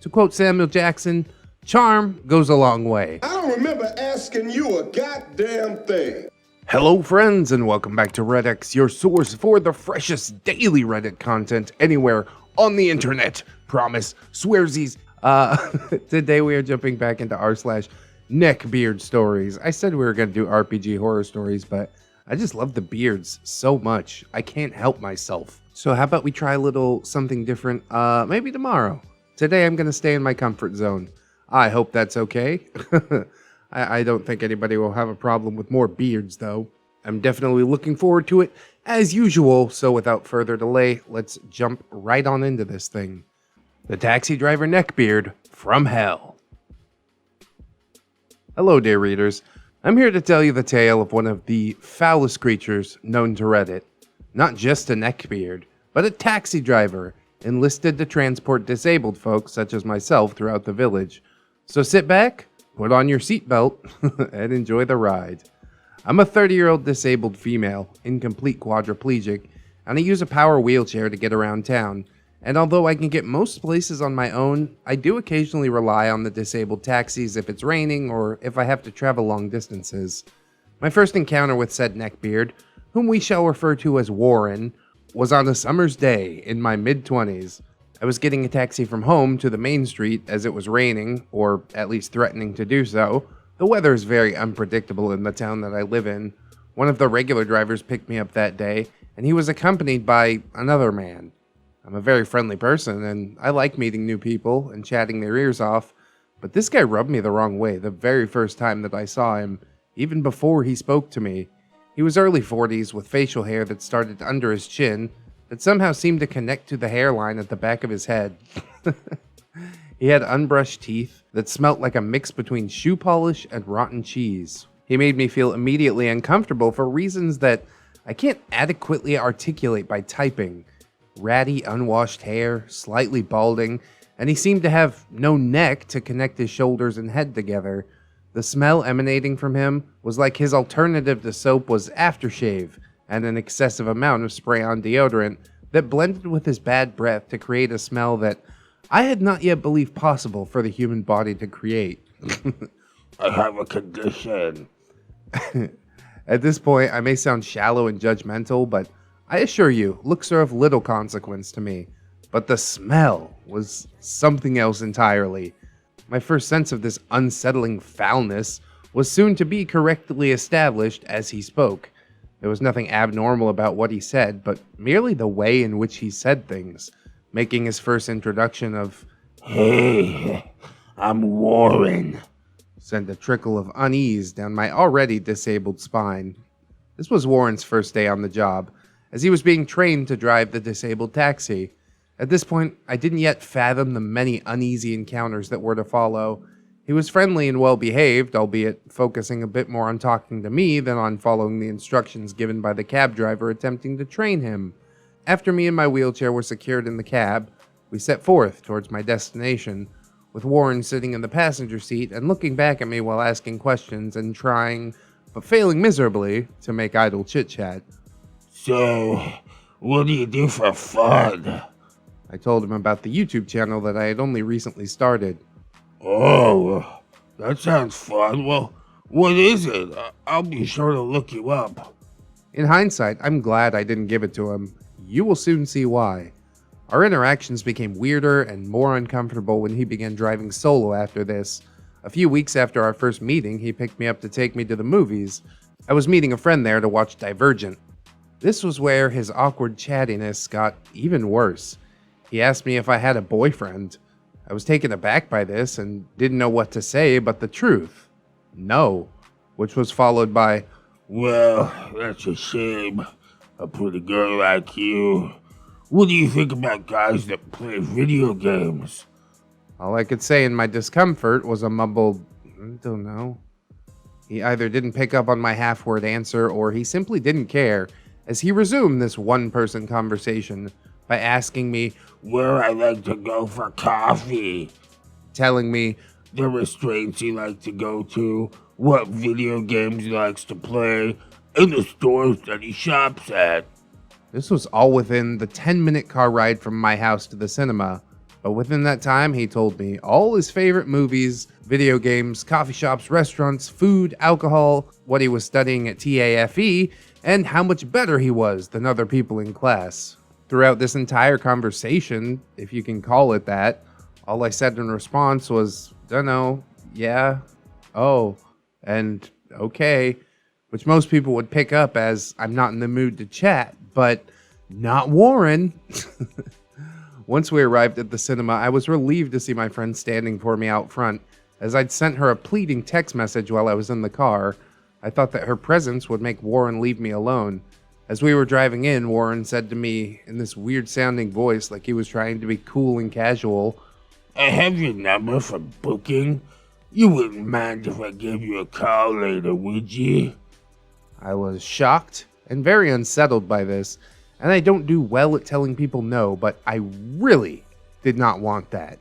To quote Samuel Jackson, charm goes a long way. I don't remember asking you a goddamn thing. Hello friends, and welcome back to ReddX, your source for the freshest daily Reddit content anywhere on the internet. Promise, swearsies. Today we are jumping back into r/NeckbeardStories. I said we were going to do RPG horror stories, but I just love the beards so much. I can't help myself. So how about we try a little something different, maybe tomorrow. Today I'm going to stay in my comfort zone. I hope that's okay. I don't think anybody will have a problem with more beards, though. I'm definitely looking forward to it, as usual, so without further delay, let's jump right on into this thing. The Taxi Driver Neckbeard from Hell. Hello, dear readers. I'm here to tell you the tale of one of the foulest creatures known to Reddit. Not just a neckbeard, but a taxi driver, enlisted to transport disabled folks such as myself throughout the village. So sit back, put on your seatbelt, and enjoy the ride. I'm a 30-year-old disabled female, incomplete quadriplegic, and I use a power wheelchair to get around town. And although I can get most places on my own, I do occasionally rely on the disabled taxis if it's raining or if I have to travel long distances. My first encounter with said neckbeard, whom we shall refer to as Warren, was on a summer's day in my mid-20s. I was getting a taxi from home to the main street as it was raining, or at least threatening to do so. The weather is very unpredictable in the town that I live in. One of the regular drivers picked me up that day, and he was accompanied by another man. I'm a very friendly person, and I like meeting new people and chatting their ears off, but this guy rubbed me the wrong way the very first time that I saw him, even before he spoke to me. He was early 40s with facial hair that started under his chin, that somehow seemed to connect to the hairline at the back of his head. He had unbrushed teeth that smelt like a mix between shoe polish and rotten cheese. He made me feel immediately uncomfortable for reasons that I can't adequately articulate by typing. Ratty, unwashed hair, slightly balding, and he seemed to have no neck to connect his shoulders and head together. The smell emanating from him was like his alternative to soap was aftershave, and an excessive amount of spray-on deodorant that blended with his bad breath to create a smell that I had not yet believed possible for the human body to create. I have a condition. At this point, I may sound shallow and judgmental, but I assure you, looks are of little consequence to me. But the smell was something else entirely. My first sense of this unsettling foulness was soon to be correctly established as he spoke. There was nothing abnormal about what he said, but merely the way in which he said things, making his first introduction of, "Hey, I'm Warren," sent a trickle of unease down my already disabled spine. This was Warren's first day on the job, as he was being trained to drive the disabled taxi. At this point, I didn't yet fathom the many uneasy encounters that were to follow. He was friendly and well-behaved, albeit focusing a bit more on talking to me than on following the instructions given by the cab driver attempting to train him. After me and my wheelchair were secured in the cab, we set forth towards my destination, with Warren sitting in the passenger seat and looking back at me while asking questions and trying, but failing miserably, to make idle chit-chat. "So, what do you do for fun?" I told him about the YouTube channel that I had only recently started. "Oh, that sounds fun. Well, what is it? I'll be sure to look you up." In hindsight, I'm glad I didn't give it to him. You will soon see why. Our interactions became weirder and more uncomfortable when he began driving solo after this. A few weeks after our first meeting, he picked me up to take me to the movies. I was meeting a friend there to watch Divergent. This was where his awkward chattiness got even worse. He asked me if I had a boyfriend. I was taken aback by this and didn't know what to say but the truth. No, which was followed by, "Well, that's a shame. A pretty girl like you. What do you think about guys that play video games?" All I could say in my discomfort was a mumbled, "I don't know." He either didn't pick up on my half-word answer or he simply didn't care, as he resumed this one-person conversation by asking me where I like to go for coffee, telling me the restraints he likes to go to, what video games he likes to play, and the stores that he shops at. This was all within the 10-minute car ride from my house to the cinema. But within that time, he told me all his favorite movies, video games, coffee shops, restaurants, food, alcohol, what he was studying at TAFE, and how much better he was than other people in class. Throughout this entire conversation, if you can call it that, all I said in response was, dunno, yeah, oh, and okay, which most people would pick up as I'm not in the mood to chat, but not Warren. Once we arrived at the cinema, I was relieved to see my friend standing for me out front, as I'd sent her a pleading text message while I was in the car. I thought that her presence would make Warren leave me alone. As we were driving in, Warren said to me in this weird-sounding voice, like he was trying to be cool and casual, I have your number for booking. You wouldn't mind if I gave you a call later, would you? I was shocked and very unsettled by this, and I don't do well at telling people no, but I really did not want that.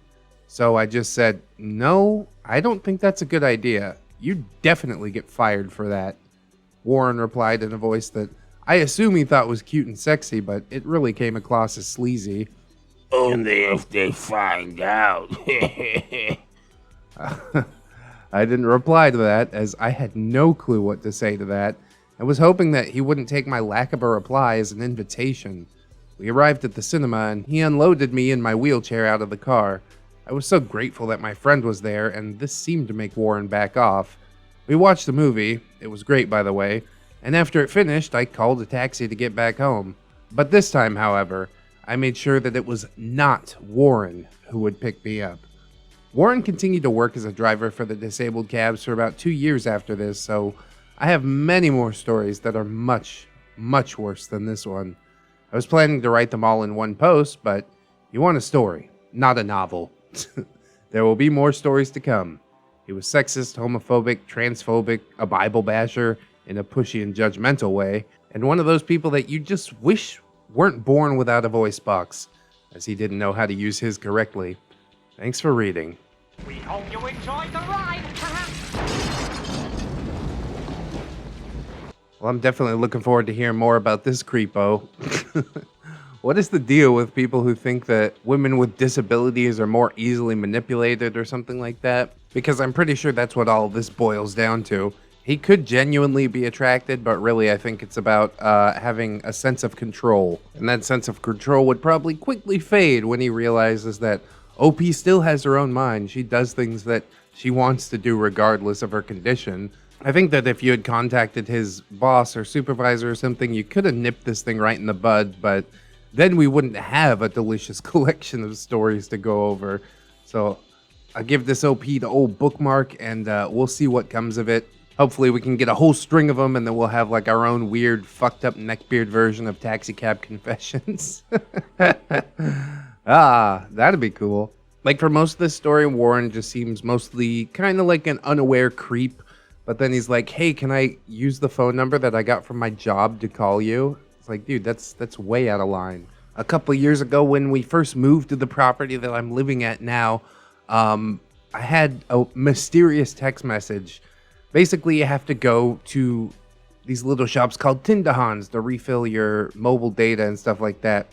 So I just said, no, I don't think that's a good idea. You definitely get fired for that. Warren replied in a voice that I assume he thought was cute and sexy, but it really came across as sleazy. Only if they find out. I didn't reply to that, as I had no clue what to say to that. I was hoping that he wouldn't take my lack of a reply as an invitation. We arrived at the cinema, and he unloaded me in my wheelchair out of the car. I was so grateful that my friend was there, and this seemed to make Warren back off. We watched the movie. It was great, by the way. And after it finished, I called a taxi to get back home. But this time, however, I made sure that it was not Warren who would pick me up. Warren continued to work as a driver for the disabled cabs for about 2 years after this, so I have many more stories that are much, much worse than this one. I was planning to write them all in one post, but you want a story, not a novel. There will be more stories to come. He was sexist, homophobic, transphobic, a Bible basher in a pushy and judgmental way, and one of those people that you just wish weren't born without a voice box, as he didn't know how to use his correctly. Thanks for reading. We hope you enjoyed the ride. Well, I'm definitely looking forward to hearing more about this creepo. What is the deal with people who think that women with disabilities are more easily manipulated or something like that? Because I'm pretty sure that's what all of this boils down to. He could genuinely be attracted, but really I think it's about having a sense of control. And that sense of control would probably quickly fade when he realizes that OP still has her own mind. She does things that she wants to do regardless of her condition. I think that if you had contacted his boss or supervisor or something, you could have nipped this thing right in the bud, but then we wouldn't have a delicious collection of stories to go over. So I'll give this OP the old bookmark, and we'll see what comes of it. Hopefully we can get a whole string of them, and then we'll have like our own weird, fucked up neckbeard version of Taxi Cab Confessions. That'd be cool. Like for most of this story, Warren just seems mostly kind of like an unaware creep. But then he's like, hey, can I use the phone number that I got from my job to call you? It's like, dude, that's way out of line. A couple of years ago when we first moved to the property that I'm living at now, I had a mysterious text message. Basically, you have to go to these little shops called Tindahans to refill your mobile data and stuff like that.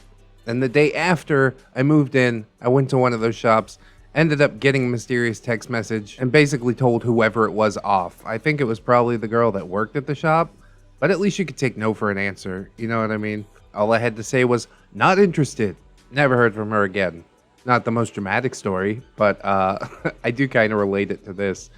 And the day after I moved in, I went to one of those shops, ended up getting a mysterious text message, and basically told whoever it was off. I think it was probably the girl that worked at the shop, but at least you could take no for an answer. You know what I mean? All I had to say was, not interested. Never heard from her again. Not the most dramatic story, but I do kind of relate it to this.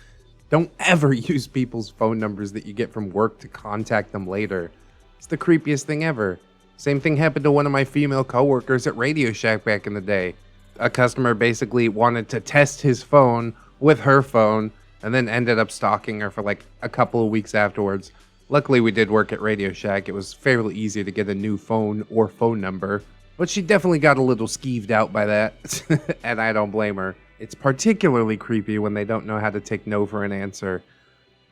Don't ever use people's phone numbers that you get from work to contact them later. It's the creepiest thing ever. Same thing happened to one of my female coworkers at Radio Shack back in the day. A customer basically wanted to test his phone with her phone and then ended up stalking her for like a couple of weeks afterwards. Luckily, we did work at Radio Shack. It was fairly easy to get a new phone or phone number, but she definitely got a little skeeved out by that, and I don't blame her. It's particularly creepy when they don't know how to take no for an answer.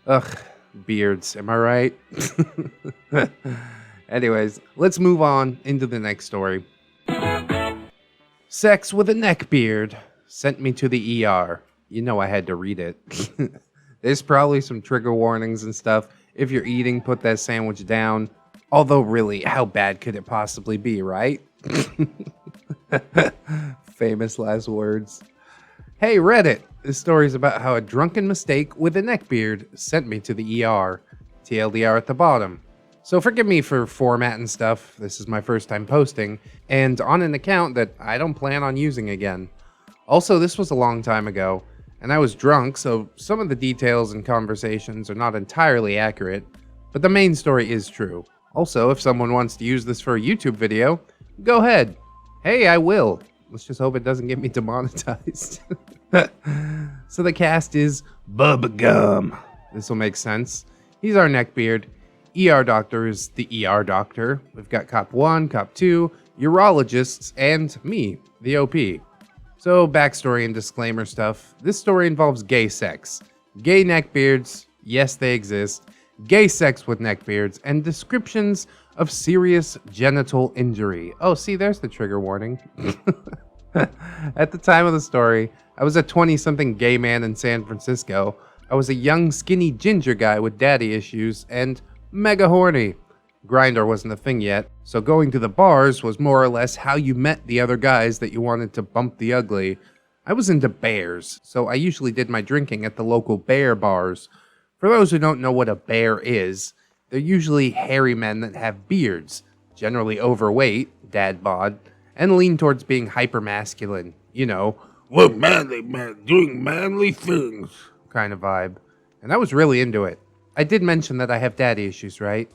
Ugh, beards, am I right? Anyways, let's move on into the next story. Sex with a neckbeard sent me to the ER. You know I had to read it. There's probably some trigger warnings and stuff. If you're eating, put that sandwich down. Although really, how bad could it possibly be, right? Famous last words. Hey, Reddit. This story is about how a drunken mistake with a neckbeard sent me to the ER. TLDR at the bottom. So forgive me for format and stuff. This is my first time posting, and on an account that I don't plan on using again. Also, this was a long time ago, and I was drunk, so some of the details and conversations are not entirely accurate, but the main story is true. Also, if someone wants to use this for a YouTube video, go ahead. Hey, I will. Let's just hope it doesn't get me demonetized. So the cast is Bubblegum. This will make sense. He's our neckbeard. ER doctor is the ER doctor. We've got Cop 1, Cop 2, urologists, and me, the OP. So backstory and disclaimer stuff. This story involves gay sex. Gay neckbeards, yes they exist. Gay sex with neckbeards, and descriptions of serious genital injury. Oh, see, there's the trigger warning. At the time of the story, I was a 20-something gay man in San Francisco. I was a young, skinny ginger guy with daddy issues, and mega horny. Grindr wasn't a thing yet, so going to the bars was more or less how you met the other guys that you wanted to bump the ugly. I was into bears, so I usually did my drinking at the local bear bars. For those who don't know what a bear is, they're usually hairy men that have beards, generally overweight, dad bod, and lean towards being hypermasculine, you know, What manly man doing manly things? kind of vibe. And I was really into it. I did mention that I have daddy issues, right?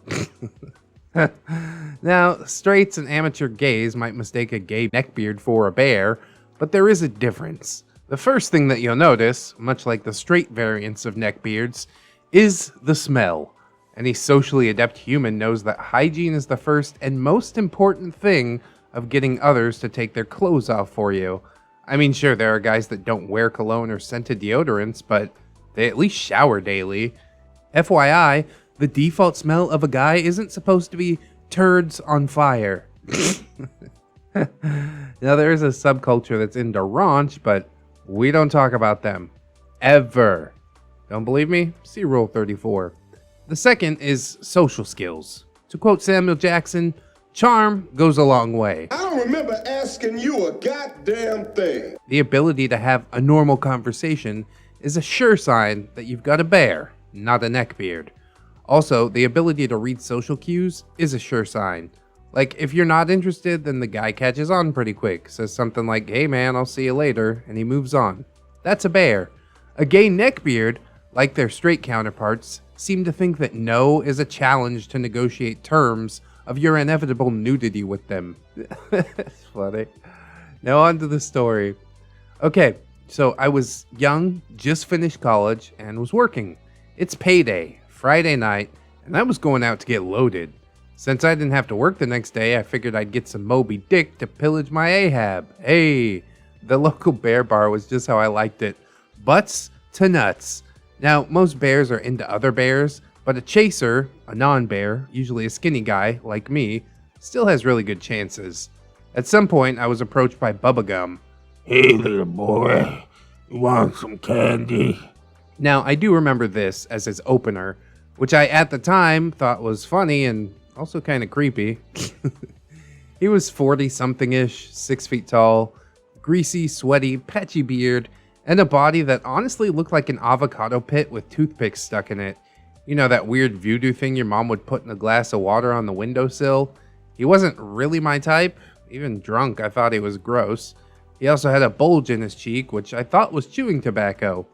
Now, straights and amateur gays might mistake a gay neckbeard for a bear, but there is a difference. The first thing that you'll notice, much like the straight variants of neckbeards, is the smell. Any socially adept human knows that hygiene is the first and most important thing of getting others to take their clothes off for you. I mean, sure, there are guys that don't wear cologne or scented deodorants, but they at least shower daily. FYI, the default smell of a guy isn't supposed to be turds on fire. Now, there is a subculture that's into raunch, but we don't talk about them. Ever. Don't believe me? See Rule 34. The second is social skills. To quote Samuel Jackson, charm goes a long way. I don't remember asking you a goddamn thing. The ability to have a normal conversation is a sure sign that you've got a bear, not a neckbeard. Also, the ability to read social cues is a sure sign. Like, if you're not interested, then the guy catches on pretty quick, says something like, hey man, I'll see you later, and he moves on. That's a bear. A gay neckbeard, like their straight counterparts, seem to think that no is a challenge to negotiate terms of your inevitable nudity with them. It's funny. Now on to the story. Okay, so I was young, just finished college, and was working. It's payday, Friday night, and I was going out to get loaded. Since I didn't have to work the next day, I figured I'd get some Moby Dick to pillage my Ahab. Hey, the local bear bar was just how I liked it. Butts to nuts. Now, most bears are into other bears, but a chaser, a non-bear, usually a skinny guy like me, still has really good chances. At some point, I was approached by Bubblegum. Hey, little boy, you want some candy? Now, I do remember this as his opener, which I at the time thought was funny and also kind of creepy. He was 40-something-ish, 6 feet tall, greasy, sweaty, patchy beard, and a body that honestly looked like an avocado pit with toothpicks stuck in it. You know, that weird voodoo thing your mom would put in a glass of water on the windowsill? He wasn't really my type. Even drunk, I thought he was gross. He also had a bulge in his cheek, which I thought was chewing tobacco.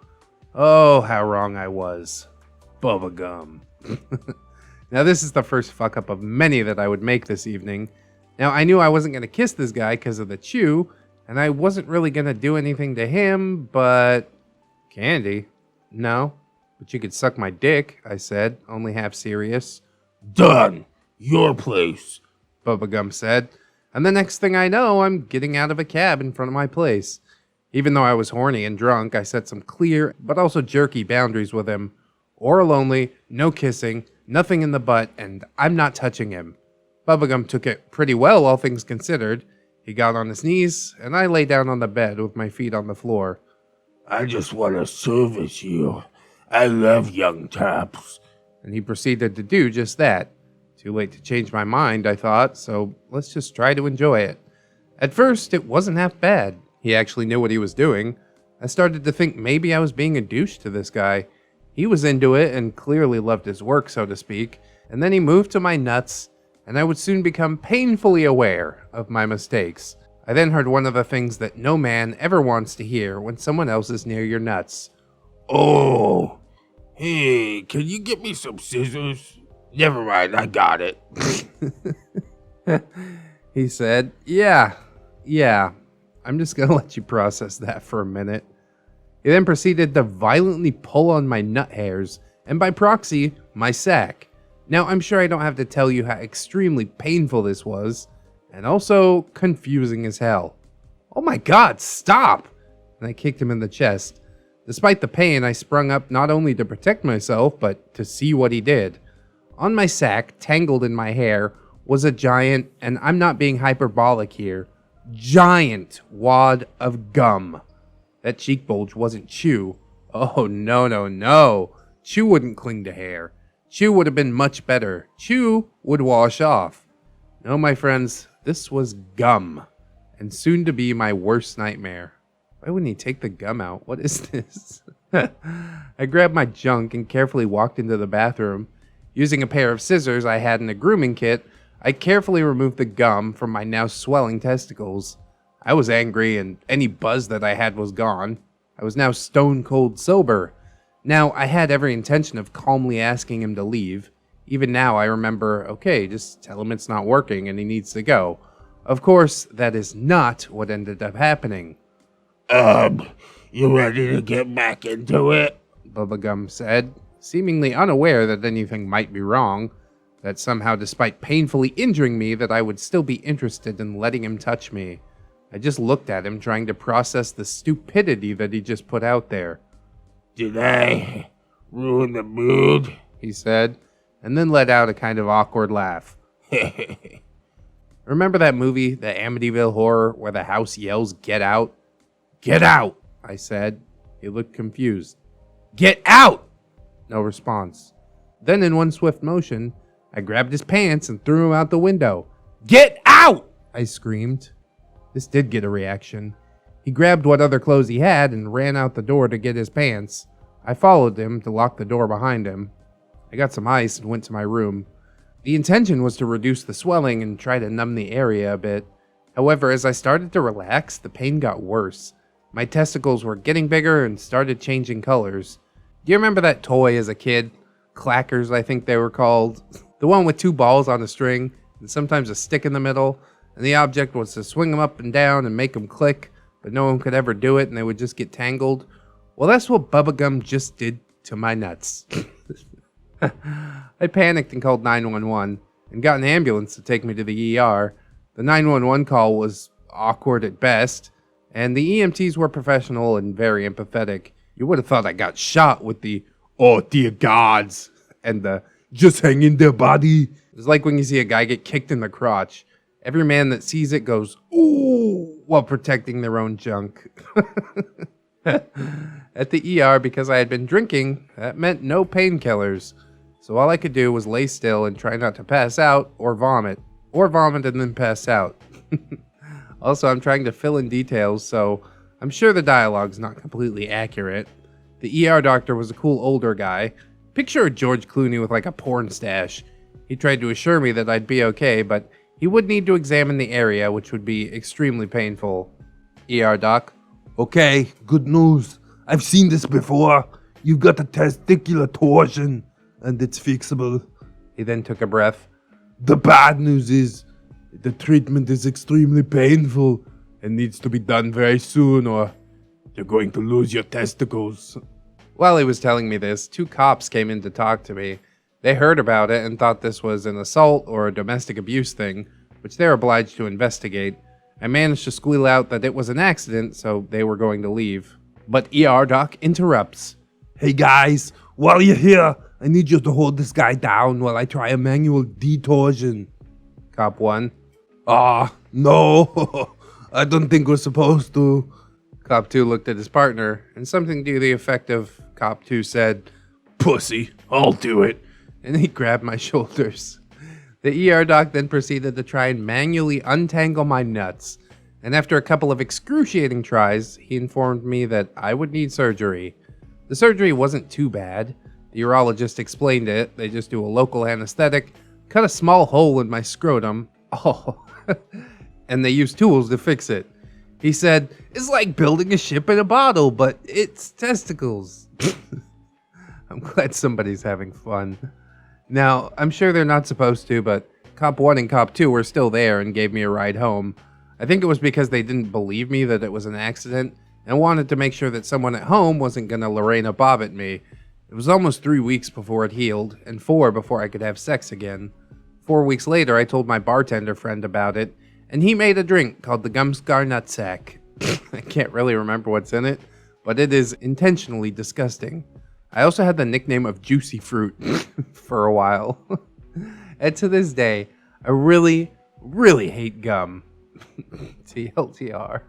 Oh, how wrong I was. Bubblegum. Now, this is the first fuck-up of many that I would make this evening. Now, I knew I wasn't going to kiss this guy because of the chew, and I wasn't really going to do anything to him, but... Candy? No. But you could suck my dick, I said, only half serious. Done. Your place. Bubblegum said. And the next thing I know, I'm getting out of a cab in front of my place. Even though I was horny and drunk, I set some clear, but also jerky boundaries with him. Oral only, no kissing, nothing in the butt, and I'm not touching him. Bubblegum took it pretty well, all things considered. He got on his knees, and I lay down on the bed with my feet on the floor. I just want to service you. I love young tops. And he proceeded to do just that. Too late to change my mind, I thought, so let's just try to enjoy it. At first, it wasn't half bad. He actually knew what he was doing. I started to think maybe I was being a douche to this guy. He was into it and clearly loved his work, so to speak, and then he moved to my nuts, and I would soon become painfully aware of my mistakes. I then heard one of the things that no man ever wants to hear when someone else is near your nuts. Oh, hey, can you get me some scissors? Never mind, I got it. He said, yeah, I'm just gonna let you process that for a minute. He then proceeded to violently pull on my nut hairs, and by proxy, my sack. Now, I'm sure I don't have to tell you how extremely painful this was, and also confusing as hell. Oh my god, stop! And I kicked him in the chest. Despite the pain, I sprung up not only to protect myself, but to see what he did. On my sack, tangled in my hair, was a giant, and I'm not being hyperbolic here, giant wad of gum. That cheek bulge wasn't chew. Oh, no. Chew wouldn't cling to hair. Chew would have been much better. Chew would wash off. No, my friends, this was gum, and soon to be my worst nightmare. Why wouldn't he take the gum out? What is this? I grabbed my junk and carefully walked into the bathroom. Using a pair of scissors I had in a grooming kit, I carefully removed the gum from my now swelling testicles. I was angry, and any buzz that I had was gone. I was now stone cold sober. Now, I had every intention of calmly asking him to leave. Even now, I remember, okay, just tell him it's not working and he needs to go. Of course, that is not what ended up happening. You ready to get back into it? Bubblegum said, seemingly unaware that anything might be wrong, that somehow despite painfully injuring me that I would still be interested in letting him touch me. I just looked at him trying to process the stupidity that he just put out there. Did I ruin the mood? He said, and then let out a kind of awkward laugh. Remember that movie, the Amityville Horror, where the house yells, "Get out"? Get out, I said. He looked confused. Get out! No response. Then in one swift motion, I grabbed his pants and threw him out the window. Get out! I screamed. This did get a reaction. He grabbed what other clothes he had and ran out the door to get his pants. I followed him to lock the door behind him. I got some ice and went to my room. The intention was to reduce the swelling and try to numb the area a bit. However, as I started to relax, the pain got worse. My testicles were getting bigger and started changing colors. Do you remember that toy as a kid? Clackers, I think they were called. The one with two balls on a string and sometimes a stick in the middle. And the object was to swing them up and down and make them click, but no one could ever do it and they would just get tangled. Well, that's what Bubblegum just did to my nuts. I panicked and called 911 and got an ambulance to take me to the ER. The 911 call was awkward at best, and the EMTs were professional and very empathetic. You would have thought I got shot with the "oh dear gods" and the "just hang in there, buddy." It's like when you see a guy get kicked in the crotch. Every man that sees it goes, "ooh," while protecting their own junk. At the ER, because I had been drinking, that meant no painkillers. So all I could do was lay still and try not to pass out or vomit and then pass out. Also, I'm trying to fill in details, so I'm sure the dialogue's not completely accurate. The ER doctor was a cool older guy. Picture a George Clooney with like a porn stash. He tried to assure me that I'd be okay, but he would need to examine the area, which would be extremely painful. ER doc. Okay, good news. I've seen this before. You've got a testicular torsion, and it's fixable. He then took a breath. The bad news is the treatment is extremely painful and needs to be done very soon, or you're going to lose your testicles. While he was telling me this, 2 cops came in to talk to me. They heard about it and thought this was an assault or a domestic abuse thing, which they were obliged to investigate. I managed to squeal out that it was an accident, so they were going to leave. But ER doc interrupts. Hey guys, while you're here, I need you to hold this guy down while I try a manual detorsion. Cop 1. No, I don't think we're supposed to. Cop 2 looked at his partner, and something to the effect of Cop 2 said, Pussy, I'll do it. And he grabbed my shoulders. The ER doc then proceeded to try and manually untangle my nuts. And after a couple of excruciating tries, he informed me that I would need surgery. The surgery wasn't too bad. The urologist explained it. They just do a local anesthetic, cut a small hole in my scrotum. Oh, and they use tools to fix it. He said, it's like building a ship in a bottle, but it's testicles. I'm glad somebody's having fun. Now, I'm sure they're not supposed to, but Cop 1 and Cop 2 were still there and gave me a ride home. I think it was because they didn't believe me that it was an accident and wanted to make sure that someone at home wasn't going to Lorena Bobbitt me. It was almost 3 weeks before it healed, and 4 before I could have sex again. 4 weeks later, I told my bartender friend about it, and he made a drink called the Gumscar Nutsack. I can't really remember what's in it, but it is intentionally disgusting. I also had the nickname of Juicy Fruit for a while. And to this day, I really, really hate gum. TLDR.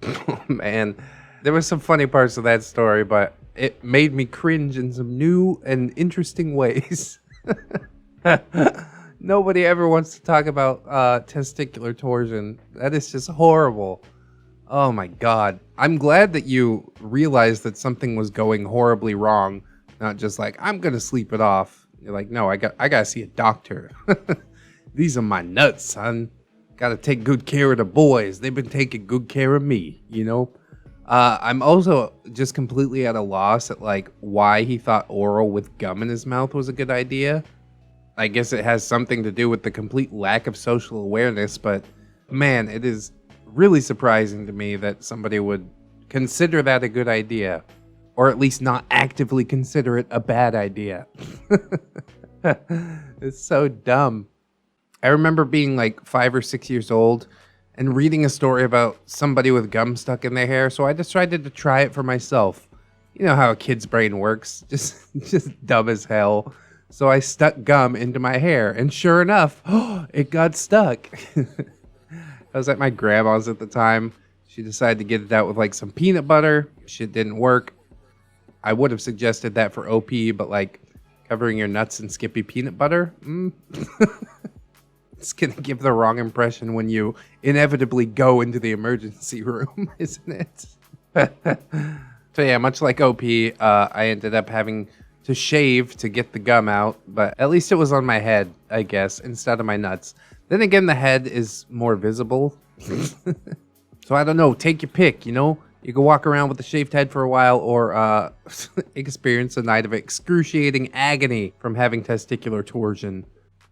Oh man, there were some funny parts of that story, but it made me cringe in some new and interesting ways. Nobody ever wants to talk about testicular torsion. That is just horrible. Oh my god. I'm glad that you realized that something was going horribly wrong. Not just like, I'm gonna sleep it off. You're like, no, I gotta see a doctor. These are my nuts, son. Gotta take good care of the boys. They've been taking good care of me, you know? I'm also just completely at a loss at like why he thought oral with gum in his mouth was a good idea. I guess it has something to do with the complete lack of social awareness, but man, it is really surprising to me that somebody would consider that a good idea, or at least not actively consider it a bad idea. It's so dumb. I remember being like 5 or 6 years old and reading a story about somebody with gum stuck in their hair, so I decided to try it for myself. You know how a kid's brain works, just dumb as hell. So I stuck gum into my hair, and sure enough, it got stuck. I was at my grandma's at the time. She decided to get it out with like some peanut butter. Shit didn't work. I would have suggested that for OP, but like covering your nuts in Skippy peanut butter? It's gonna give the wrong impression when you inevitably go into the emergency room, isn't it? So yeah, much like OP, I ended up having to shave to get the gum out, but at least it was on my head, I guess, instead of my nuts. Then again, the head is more visible. So I don't know, take your pick, you know? You can walk around with a shaved head for a while, or experience a night of excruciating agony from having testicular torsion.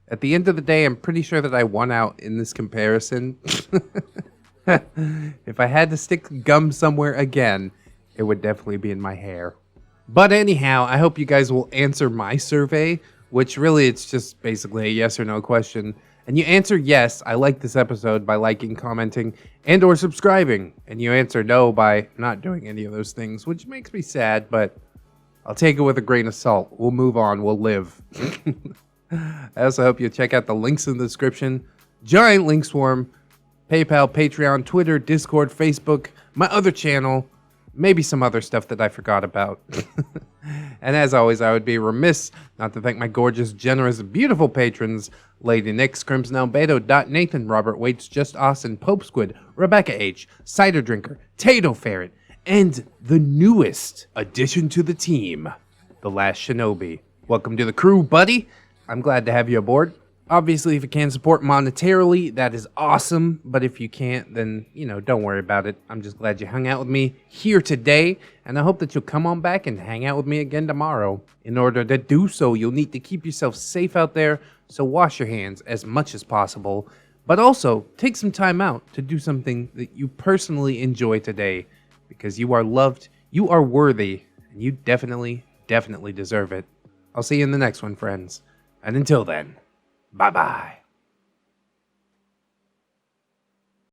At the end of the day, I'm pretty sure that I won out in this comparison. If I had to stick gum somewhere again, it would definitely be in my hair. But anyhow, I hope you guys will answer my survey, which really it's just basically a yes or no question. And you answer yes, I like this episode, by liking, commenting, and or subscribing. And you answer no by not doing any of those things, which makes me sad, but I'll take it with a grain of salt. We'll move on, we'll live. I also hope you check out the links in the description. Giant link swarm, PayPal, Patreon, Twitter, Discord, Facebook, my other channel, maybe some other stuff that I forgot about. And as always, I would be remiss not to thank my gorgeous, generous, beautiful patrons, Lady Nick, Scrimps Now, Beto, Dot, Nathan, Robert Waits, Just Austin, Pope Squid, Rebecca H, Cider Drinker, Tato Ferret, and the newest addition to the team, The Last Shinobi. Welcome to the crew, buddy. I'm glad to have you aboard. Obviously, if you can support monetarily, that is awesome. But if you can't, then, you know, don't worry about it. I'm just glad you hung out with me here today. And I hope that you'll come on back and hang out with me again tomorrow. In order to do so, you'll need to keep yourself safe out there. So wash your hands as much as possible. But also, take some time out to do something that you personally enjoy today. Because you are loved, you are worthy, and you definitely, definitely deserve it. I'll see you in the next one, friends. And until then, bye-bye.